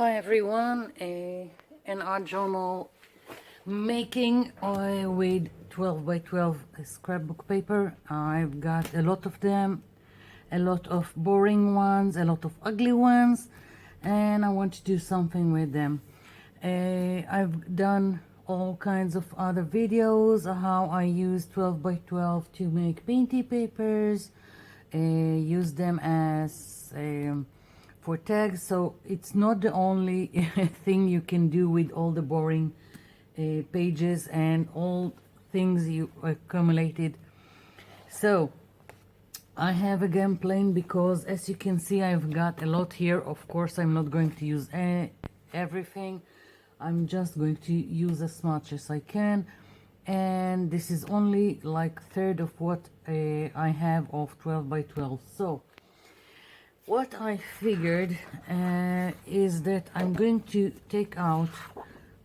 Hi everyone, an art journal making with 12 by 12 scrapbook paper. I've got a lot of them, a lot of boring ones, a lot of ugly ones, and I want to do something with them. I've done all kinds of other videos how I use 12 by 12 to make painty papers, use them as for tags, so it's not the only thing you can do with all the boring pages and all things you accumulated. So I have a game plan because, as you can see, I've got a lot here. Of course, I'm not going to use everything. I'm just going to use as much as I can, and this is only like third of what I have of 12 by 12. So what I figured is that I'm going to take out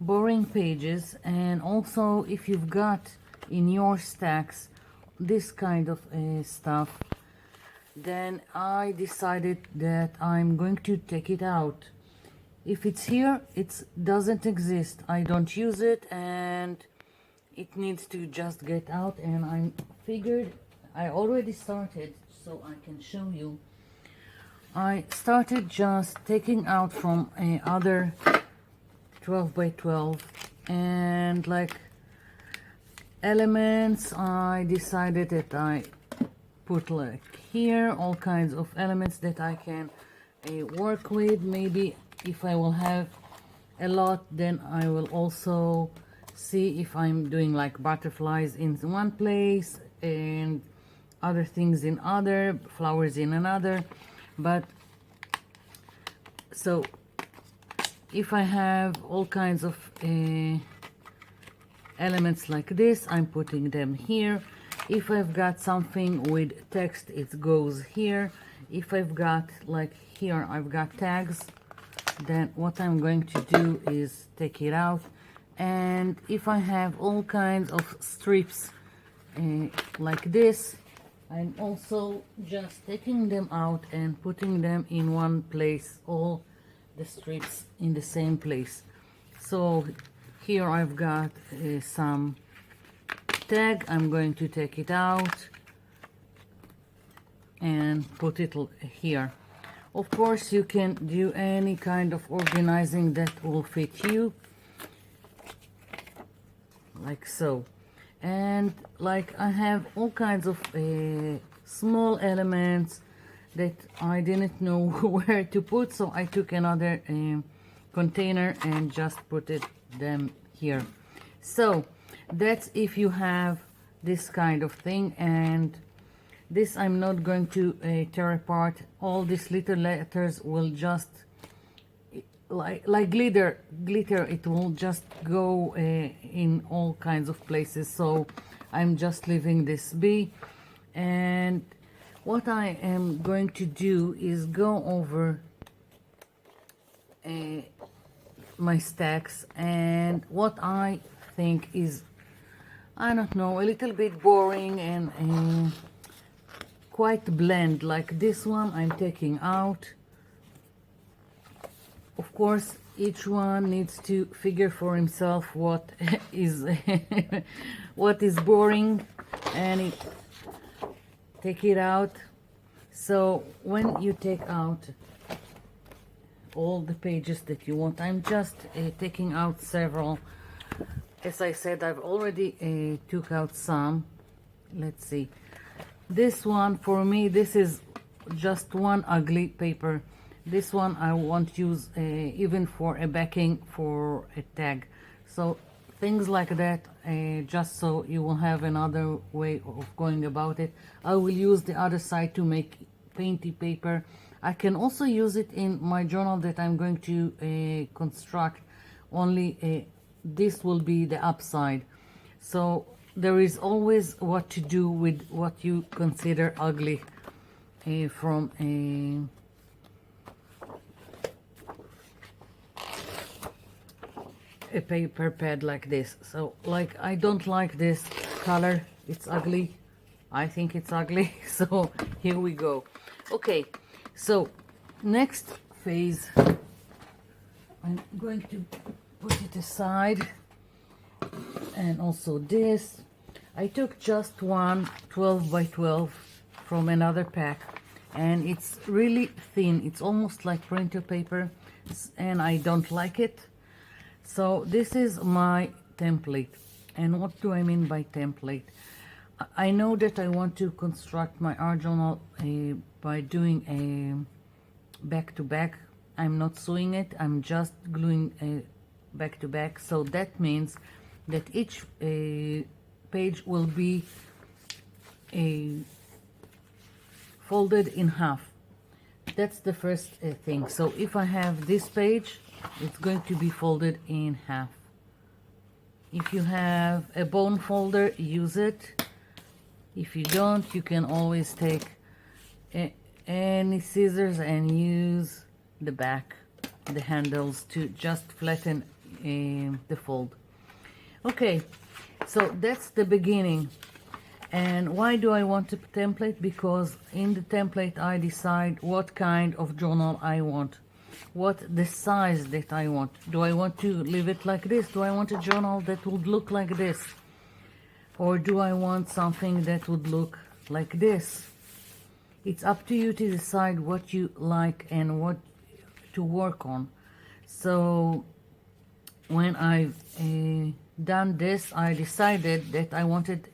boring pages, and also if you've got in your stacks this kind of stuff, then I decided that I'm going to take it out. If it's here, it doesn't exist. I don't use it and it needs to just get out, and I figured I already started so I can show you. I started just taking out from other 12 by 12 and like elements. I decided that I put like here all kinds of elements that I can work with. Maybe if I will have a lot, then I will also see if I'm doing like butterflies in one place and other things in other, flowers in another. But so if I have all kinds of elements like this, I'm putting them here. If I've got something with text, it goes here. If I've got like here, I've got tags, then what I'm going to do is take it out. And if I have all kinds of strips like this, I'm also just taking them out and putting them in one place, all the strips in the same place. So here I've got some tag. I'm going to take it out and put it here. Of course, you can do any kind of organizing that will fit you, like so. And like I have all kinds of small elements that I didn't know where to put, so I took another container and just put them here. So that's if you have this kind of thing. And this I'm not going to tear apart. All these little letters will just like glitter, it will just go in all kinds of places, so I'm just leaving this be. And what I am going to do is go over my stacks, and what I think is, I don't know, a little bit boring and quite bland, like this one I'm taking out. Of course, each one needs to figure for himself what is what is boring, and take it out. So when you take out all the pages that you want, I'm just taking out several. As I said, I've already took out some. Let's see. This one, for me, this is just one ugly paper. This one I won't use even for a backing for a tag. So things like that, just so you will have another way of going about it. I will use the other side to make painty paper. I can also use it in my journal that I'm going to construct, only this will be the upside. So there is always what to do with what you consider ugly from a paper pad like this. So like, I don't like this color, it's ugly, I think it's ugly. So here we go. Okay, so next phase I'm going to put it aside. And also this. I took just one 12 by 12 from another pack, and it's really thin. It's almost like printer paper, and I don't like it. So this is my template. And what do I mean by template? I know that I want to construct my art journal by doing a back-to-back. I'm not sewing it, I'm just gluing a back-to-back. So that means that each page will be folded in half. That's the first thing. So if I have this page, it's going to be folded in half. If you have a bone folder, use it. If you don't, you can always take any scissors and use the back, the handles, to just flatten the fold. Okay, so that's the beginning. And why do I want a template? Because in the template I decide what kind of journal I want, what the size that I want. Do I want to leave it like this? Do I want a journal that would look like this? Or do I want something that would look like this? It's up to you to decide what you like and what to work on. So when I've done this, I decided that I wanted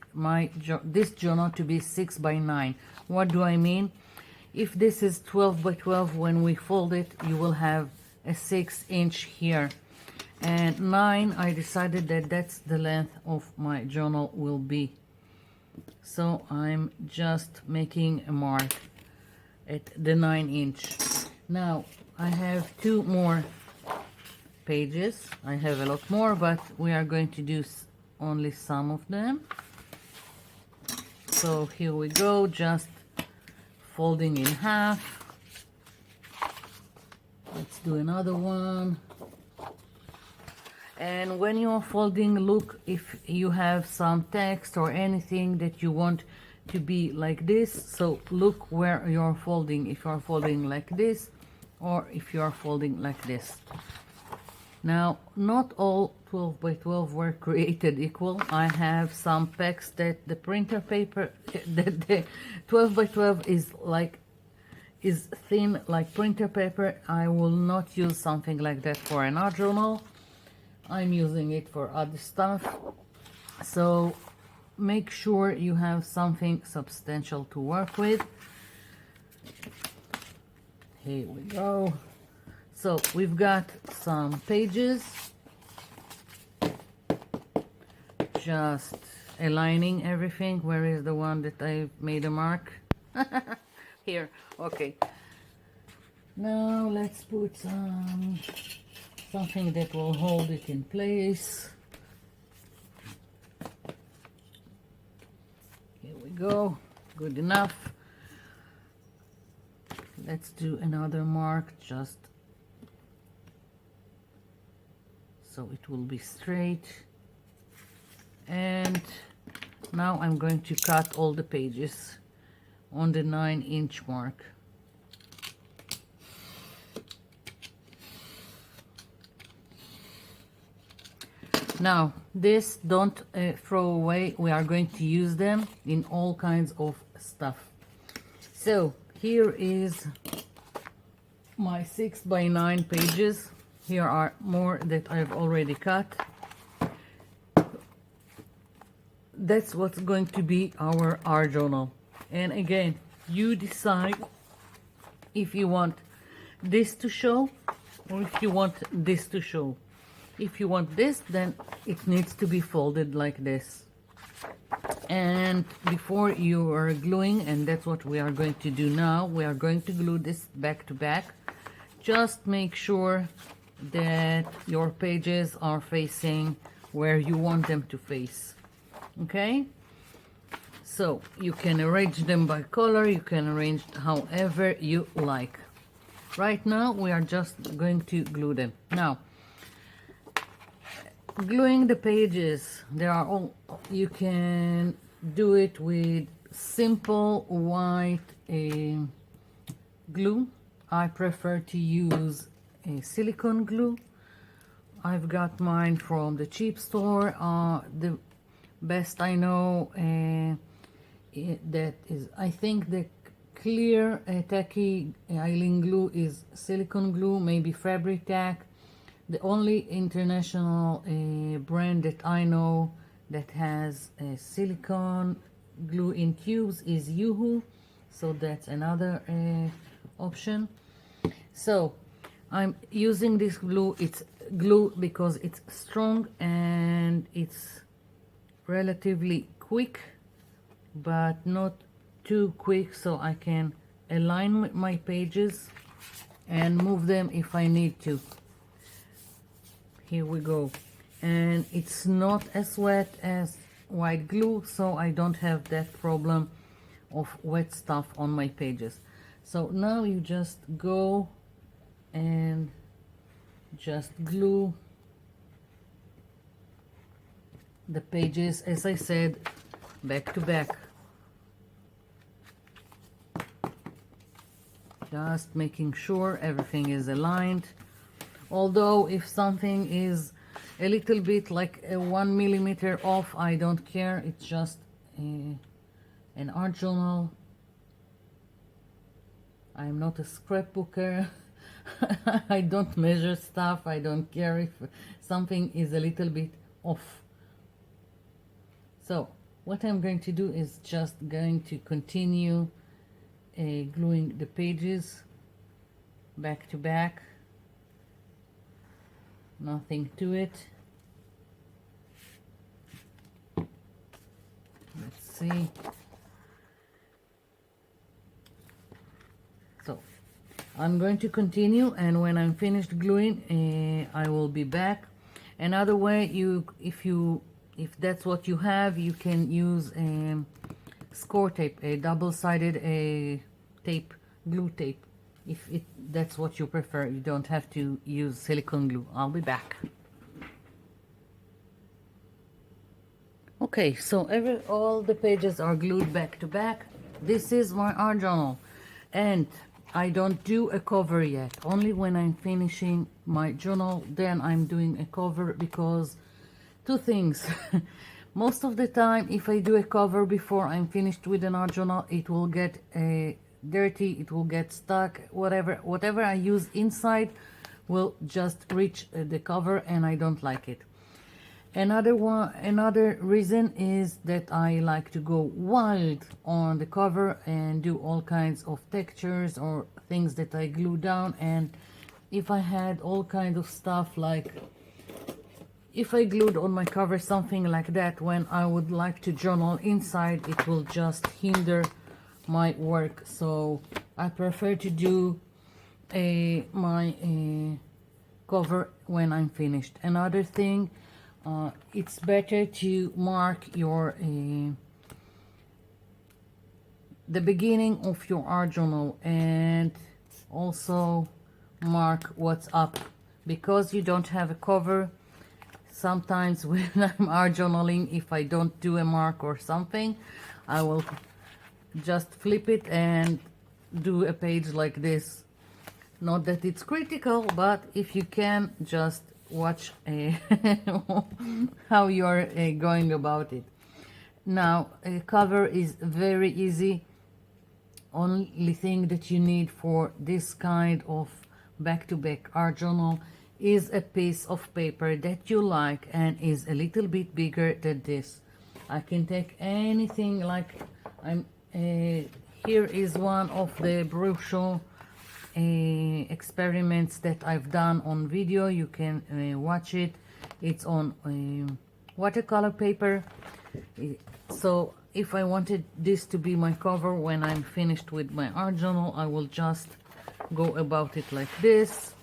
this journal to be 6 by 9. What do I mean? If this is 12 by 12, when we fold it, you will have a 6-inch here. And 9, I decided that that's the length of my journal will be. So I'm just making a mark at the 9-inch. Now I have 2 more pages. I have a lot more, but we are going to do only some of them. So here we go, just folding in half. Let's do another one. And when you're folding, look if you have some text or anything that you want to be like this. So look where you're folding, if you're folding like this or if you're folding like this. Now, not all 12 by 12 were created equal. I have some packs that the printer paper, that the 12 by 12 is thin like printer paper. I will not use something like that for an art journal. I'm using it for other stuff. So make sure you have something substantial to work with. Here we go. So we've got some pages, just aligning everything. Where is the one that I made a mark? Here, okay. Now let's put something that will hold it in place. Here we go, good enough. Let's do another mark, just so it will be straight. And now I'm going to cut all the pages on the 9-inch mark. Now this don't throw away. We are going to use them in all kinds of stuff. So here is my 6 by 9 pages. Here are more that I've already cut. That's what's going to be our art journal. And again, you decide if you want this to show or if you want this to show. If you want this, then it needs to be folded like this. And before you are gluing, and that's what we are going to do now, we are going to glue this back to back. Just make sure that your pages are facing where you want them to face. Okay? So you can arrange them by color, you can arrange however you like. Right now we are just going to glue them. Now, gluing the pages, you can do it with simple white glue. I prefer to use a silicone glue, I've got mine from the cheap store. The best I know, that is, I think the clear tacky eyelin glue is silicone glue, maybe fabric tack. The only international brand that I know that has silicone glue in tubes is Yoo-hoo, so that's another option. So I'm using this glue. It's glue because it's strong and it's relatively quick, but not too quick, so I can align my pages and move them if I need to. Here we go. And it's not as wet as white glue, so I don't have that problem of wet stuff on my pages. So now you just go and just glue the pages, as I said, back to back. Just making sure everything is aligned. Although if something is a little bit like 1 millimeter off, I don't care. It's just an art journal. I'm not a scrapbooker. I don't measure stuff. I don't care if something is a little bit off. So what I'm going to do is just going to continue gluing the pages back to back. Nothing to it. Let's see. So I'm going to continue, and when I'm finished gluing, I will be back. Another way, if that's what you have, you can use score tape, a double-sided tape, glue tape. If that's what you prefer, you don't have to use silicone glue. I'll be back. Okay, so all the pages are glued back to back. This is my art journal, and I don't do a cover yet. Only when I'm finishing my journal, then I'm doing a cover, because two things. Most of the time, if I do a cover before I'm finished with an art journal, it will get dirty, it will get stuck, whatever I use inside will just reach the cover, and I don't like it. Another reason is that I like to go wild on the cover and do all kinds of textures or things that I glue down. And if I had all kind of stuff, like if I glued on my cover something like that, when I would like to journal inside, it will just hinder my work. So I prefer to do my cover when I'm finished. Another thing, it's better to mark your the beginning of your art journal, and also mark what's up, because you don't have a cover. Sometimes when I'm art journaling, if I don't do a mark or something, I will just flip it and do a page like this. Not that it's critical, but if you can, just watch how you're going about it. Now, a cover is very easy. Only thing that you need for this kind of back-to-back art journal is a piece of paper that you like and is a little bit bigger than this. I can take anything, like here is one of the brochure experiments that I've done on video. You can watch it. It's on watercolor paper. So if I wanted this to be my cover when I'm finished with my art journal, I will just go about it like this.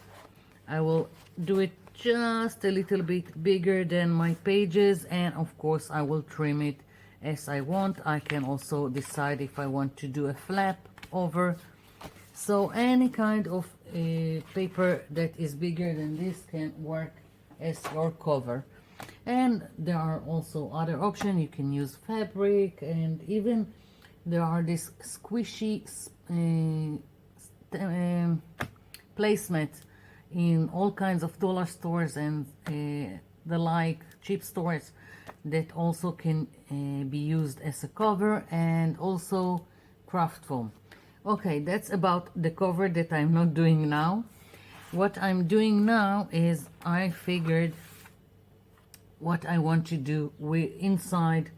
I will do it just a little bit bigger than my pages, and of course I will trim it as I want. I can also decide if I want to do a flap over. So any kind of paper that is bigger than this can work as your cover. And there are also other options. You can use fabric, and even there are these squishy placemats. in all kinds of dollar stores and the like, cheap stores, that also can be used as a cover, and also craft foam. Okay, that's about the cover that I'm not doing now. What I'm doing now is I figured what I want to do inside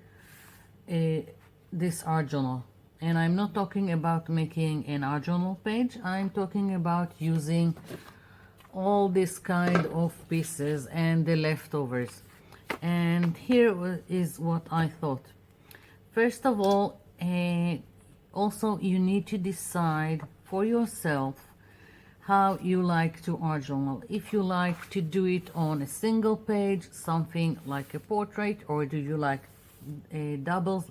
this art journal. And I'm not talking about making an art journal page, I'm talking about using all this kind of pieces and the leftovers. And here is what I thought. First of all, also you need to decide for yourself how you like to art journal. If you like to do it on a single page, something like a portrait, or do you like a double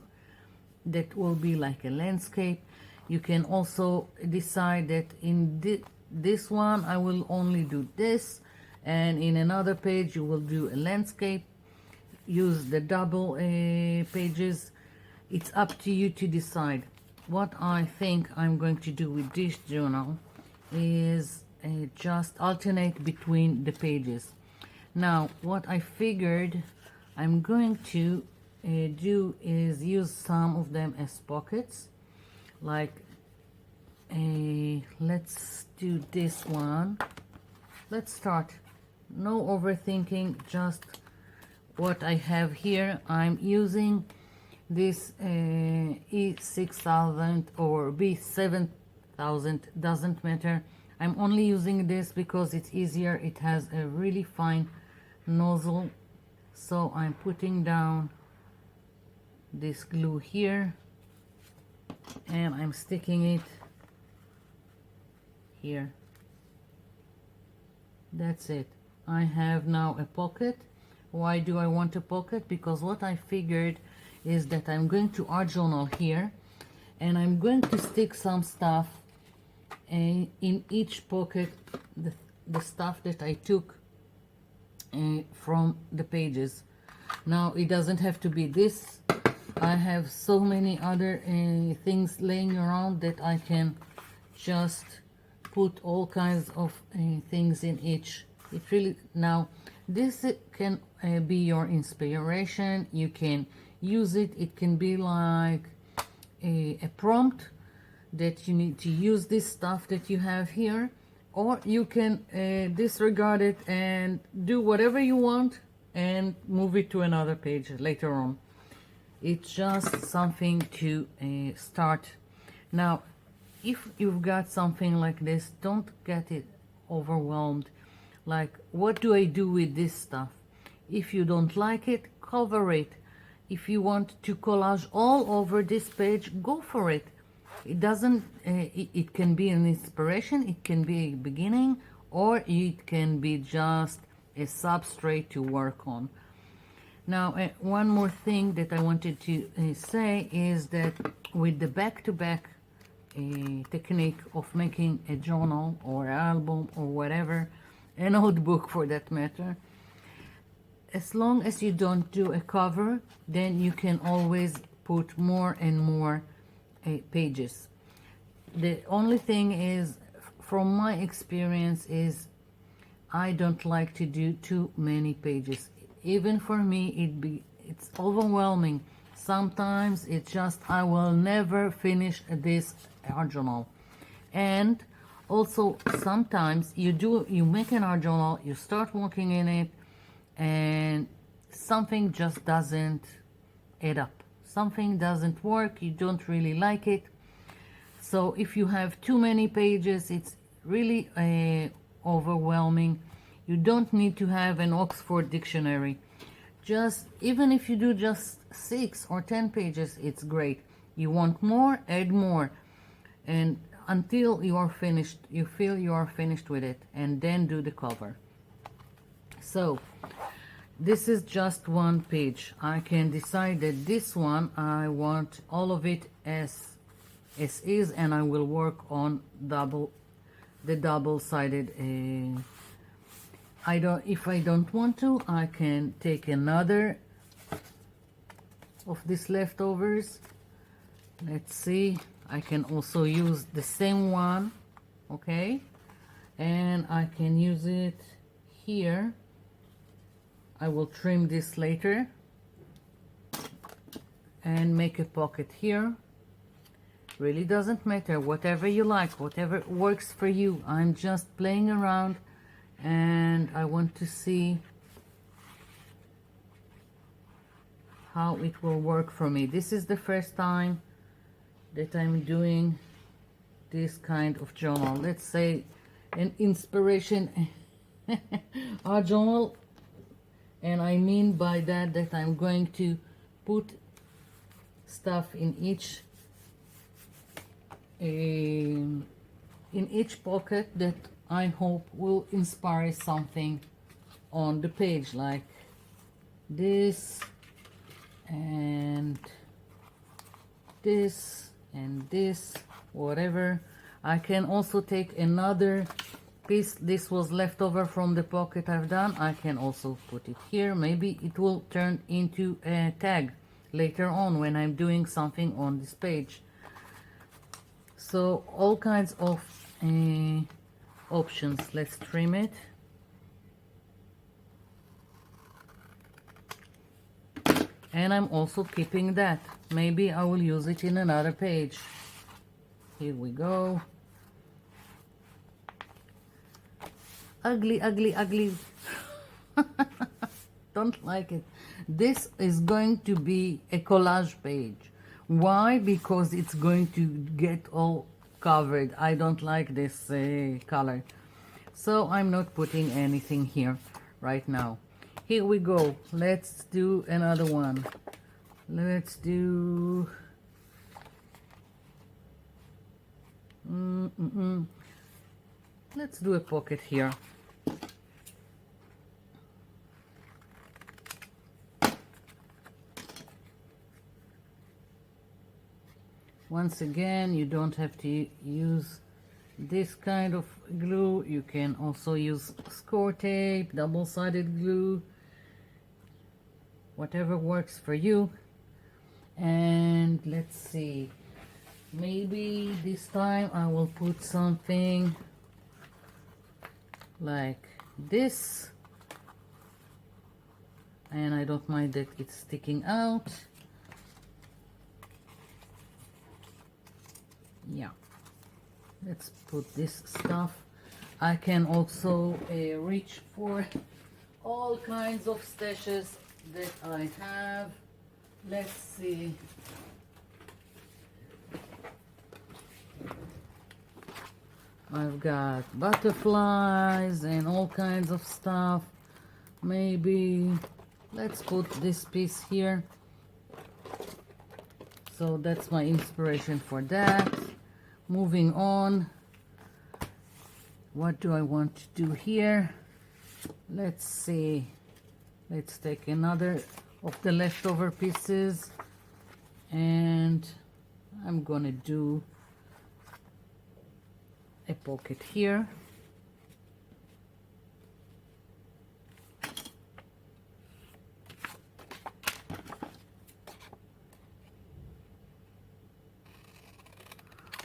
that will be like a landscape. You can also decide that in this one I will only do this, and in another page you will do a landscape. Use the double pages. It's up to you to decide. What I think I'm going to do with this journal is just alternate between the pages. Now what I figured I'm going to do is use some of them as pockets, like let's do this one. Let's start. No overthinking, just what I have here. I'm using this E6000 or B7000, doesn't matter. I'm only using this because it's easier. It has a really fine nozzle, so I'm putting down this glue here and I'm sticking it here. That's it. I have now a pocket. Why do I want a pocket? Because what I figured is that I'm going to art journal here, and I'm going to stick some stuff in each pocket, the stuff that I took from the pages. Now it doesn't have to be this. I have so many other things laying around that I can just put all kinds of things in each. It really, now this can be your inspiration. You can use it. It can be like a prompt that you need to use this stuff that you have here, or you can disregard it and do whatever you want and move it to another page later on. It's just something to start. Now if you've got something like this, don't get it overwhelmed. Like, what do I do with this stuff? If you don't like it, cover it. If you want to collage all over this page, go for it. It doesn't it can be an inspiration, it can be a beginning, or it can be just a substrate to work on. Now one more thing that I wanted to say is that with the back-to-back technique of making a journal or album or whatever, a notebook for that matter, as long as you don't do a cover, then you can always put more and more pages. The only thing is, from my experience, is I don't like to do too many pages. Even for me, it's overwhelming. Sometimes it's just I will never finish this art journal. And also sometimes you make an art journal, you start working in it, and something just doesn't add up. Something doesn't work, you don't really like it. So if you have too many pages, it's really overwhelming. You don't need to have an Oxford dictionary. Just, even if you do just 6 or 10 pages, it's great. You want more, add more, and until you are finished, you feel you are finished with it, and then do the cover. So this is just one page. I can decide that this one I want all of it as is, and I will work on the double-sided. If I don't want to, I can take another of these leftovers. Let's see, I can also use the same one, okay, and I can use it here. I will trim this later and make a pocket here. Really doesn't matter, whatever you like, whatever works for you. I'm just playing around and I want to see how it will work for me. This is the first time that I'm doing this kind of journal. Let's say an inspiration art journal, and I mean by that that I'm going to put stuff in each pocket that I hope will inspire something on the page, like this and this and this, whatever. I can also take another piece. This was left over from the pocket I've done. I can also put it here. Maybe it will turn into a tag later on when I'm doing something on this page. So all kinds of options. Let's trim it. And I'm also keeping that. Maybe I will use it in another page. Here we go. Ugly, ugly, ugly. Don't like it. This is going to be a collage page. Why? Because it's going to get all covered. I don't like this color. So I'm not putting anything here right now. Here we go. Let's do another one. Let's do... Let's do a pocket here. Once again, you don't have to use this kind of glue. You can also use score tape, double-sided glue, whatever works for you. And let's see, maybe this time I will put something like this, and I don't mind that it's sticking out. Yeah, let's put this stuff. I can also reach for all kinds of stashes that I have. Let's see. I've got butterflies and all kinds of stuff. Maybe let's put this piece here. So that's my inspiration for that. Moving on. What do I want to do here? Let's see. Let's take another of the leftover pieces, and I'm gonna do a pocket here.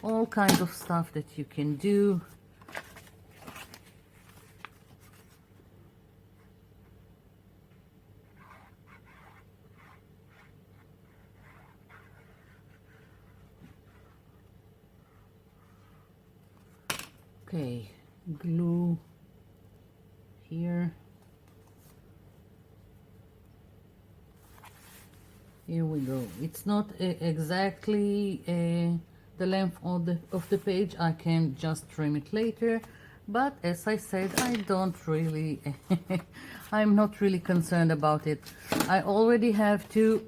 All kinds of stuff that you can do. Okay, glue here. Here we go. It's not exactly the length of the page. I can just trim it later, but as I said, I don't really I'm not really concerned about it. I already have two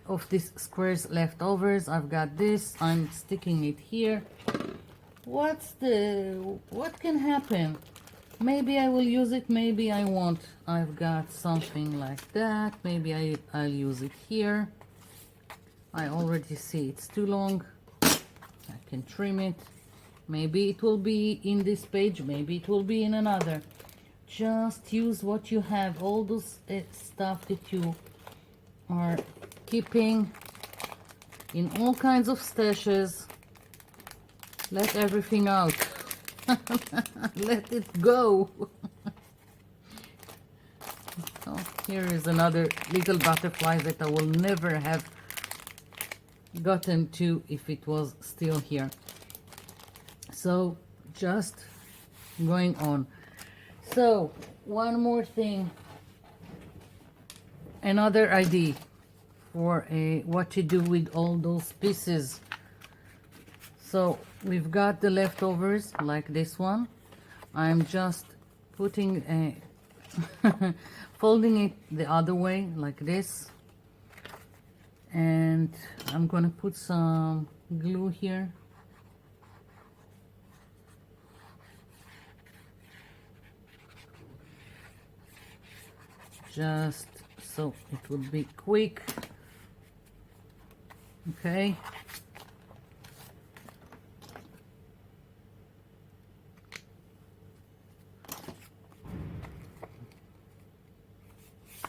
of these squares leftovers. I've got this. I'm sticking it here. What can happen? Maybe I will use it, maybe I won't. I've got something like that. Maybe I'll use it here. I already see it's too long. I can trim it. Maybe it will be in this page, maybe it will be in another. Just use what you have. All those stuff that you are keeping in all kinds of stashes. Let everything out. Let it go. Oh, here is another little butterfly that I will never have gotten to if it was still here. So just going on. So one more thing, another idea for what to do with all those pieces. So we've got the leftovers like this one. I'm just putting folding it the other way like this, and I'm gonna put some glue here. Just so it would be quick. Okay.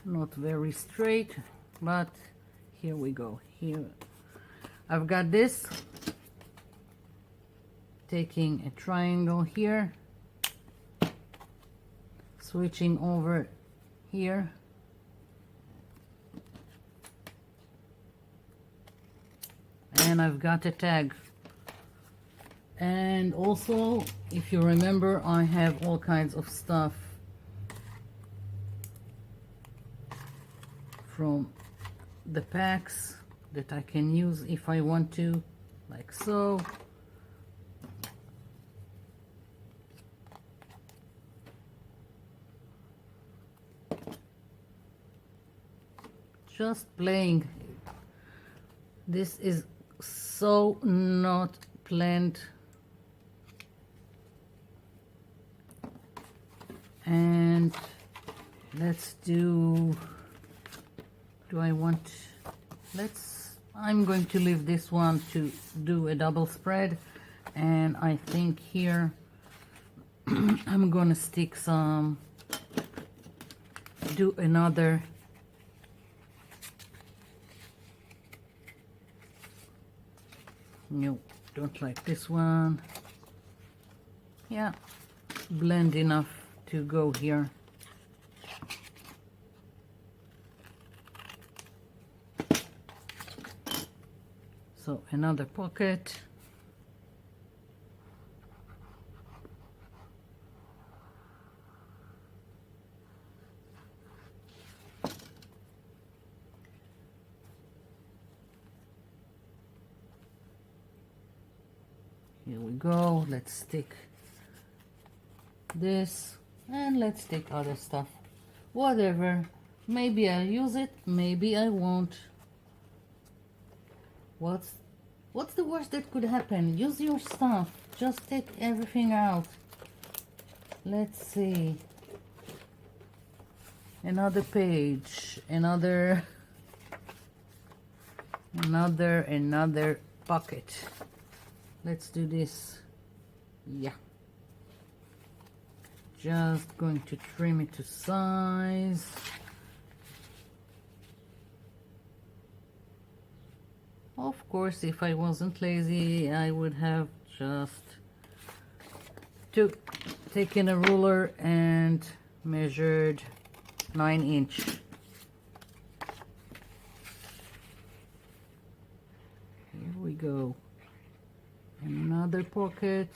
Not very straight, but here we go. Here I've got this, taking a triangle here, switching over here, and I've got a tag. And also, if you remember, I have all kinds of stuff from the packs that I can use if I want to, like so. Just playing. This is so not planned. And let's do I want, I'm going to leave this one to do a double spread, and I think here I'm gonna stick some, do another no, don't like this one. Yeah, blend enough to go here. So another pocket. Here we go. Let's stick this, and let's take other stuff. Whatever. Maybe I'll use it, maybe I won't. What's the worst that could happen? Use your stuff. Just take everything out. Let's see. Another page. Another pocket. Let's do this. Yeah. Just going to trim it to size. Of course, if I wasn't lazy, I would have just taken a ruler and measured 9-inch. Here we go. Another pocket.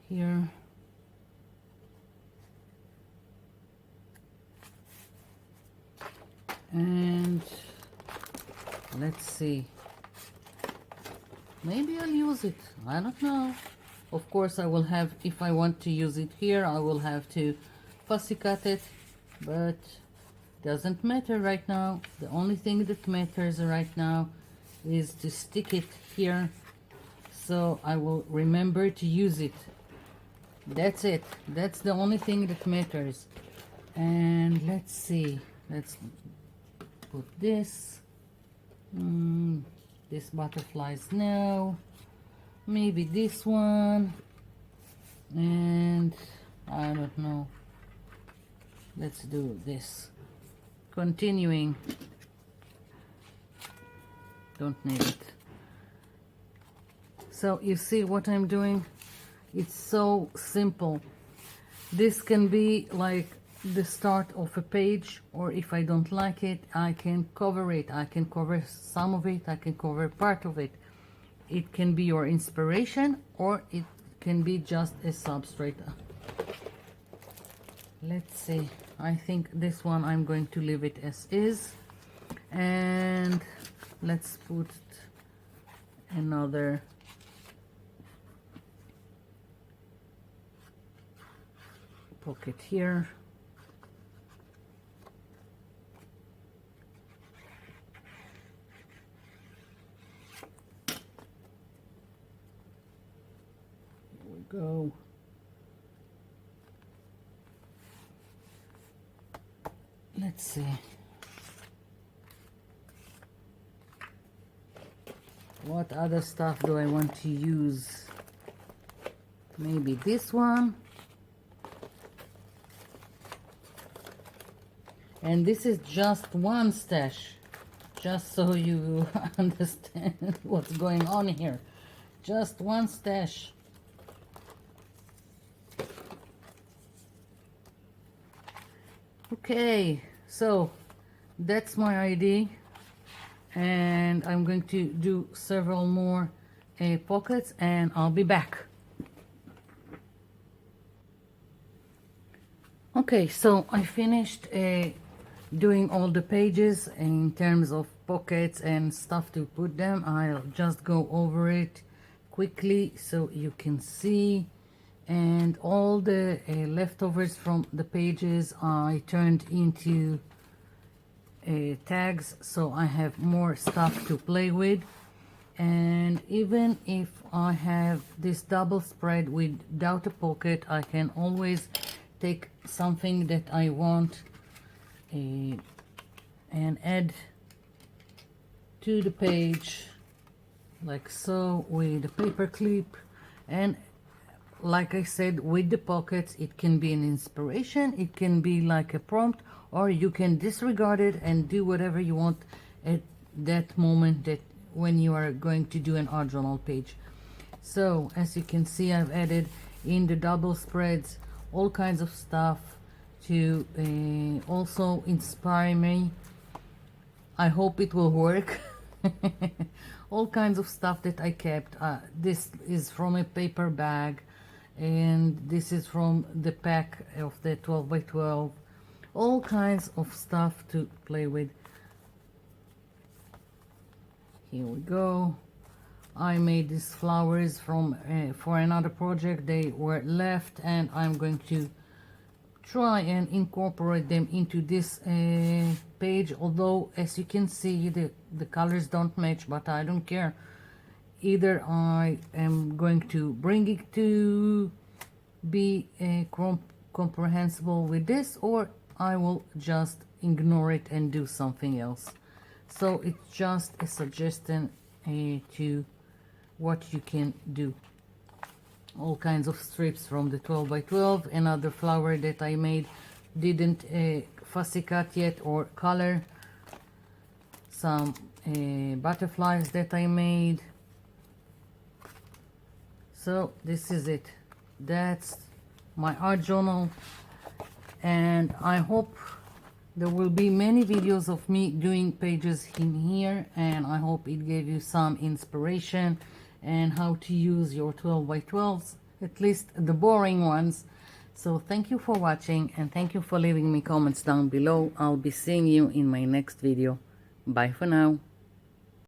Here. And let's see, maybe I'll use it, I don't know. Of course I will have, if I want to use it here, I will have to fussy cut it, but doesn't matter right now. The only thing that matters right now is to stick it here, so I will remember to use it. That's it. That's the only thing that matters. And let's see, let's put this, this butterflies now, maybe this one, and I don't know, let's do this. Continuing, don't need it. So you see what I'm doing? It's so simple. This can be like the start of a page, or if I don't like it, I can cover it. I can cover some of it, I can cover part of it. It can be your inspiration, or it can be just a substrate. Let's see, I think this one I'm going to leave it as is, and let's put another pocket here. Here we go. Let's see. What other stuff do I want to use? Maybe this one. And this is just one stash, just so you understand what's going on here. Just one stash. Okay, so that's my idea, and I'm going to do several more pockets, and I'll be back. Okay, so I finished doing all the pages in terms of pockets and stuff to put them. I'll just go over it quickly so you can see. And all the leftovers from the pages I turned into tags, so I have more stuff to play with. And even if I have this double spread without a pocket, I can always take something that I want and add to the page like so with a paper clip. And like I said, with the pockets, it can be an inspiration, it can be like a prompt, or you can disregard it and do whatever you want at that moment, that when you are going to do an art journal page. So as you can see, I've added in the double spreads all kinds of stuff to also inspire me. I hope it will work. All kinds of stuff that I kept. This is from a paper bag, and this is from the pack of the 12 by 12. All kinds of stuff to play with. Here we go. I made these flowers from for another project. They were left, and I'm going to try and incorporate them into this page, although as you can see the colors don't match, but I don't care. Either I am going to bring it to be comprehensible with this, or I will just ignore it and do something else. So it's just a suggestion to what you can do. All kinds of strips from the 12 by 12. Another flower that I made, didn't fussy cut yet or color. Some butterflies that I made. So this is it. That's my art journal, and I hope there will be many videos of me doing pages in here, and I hope it gave you some inspiration and how to use your 12 by 12s, at least the boring ones. So thank you for watching, and thank you for leaving me comments down below. I'll be seeing you in my next video. Bye for now.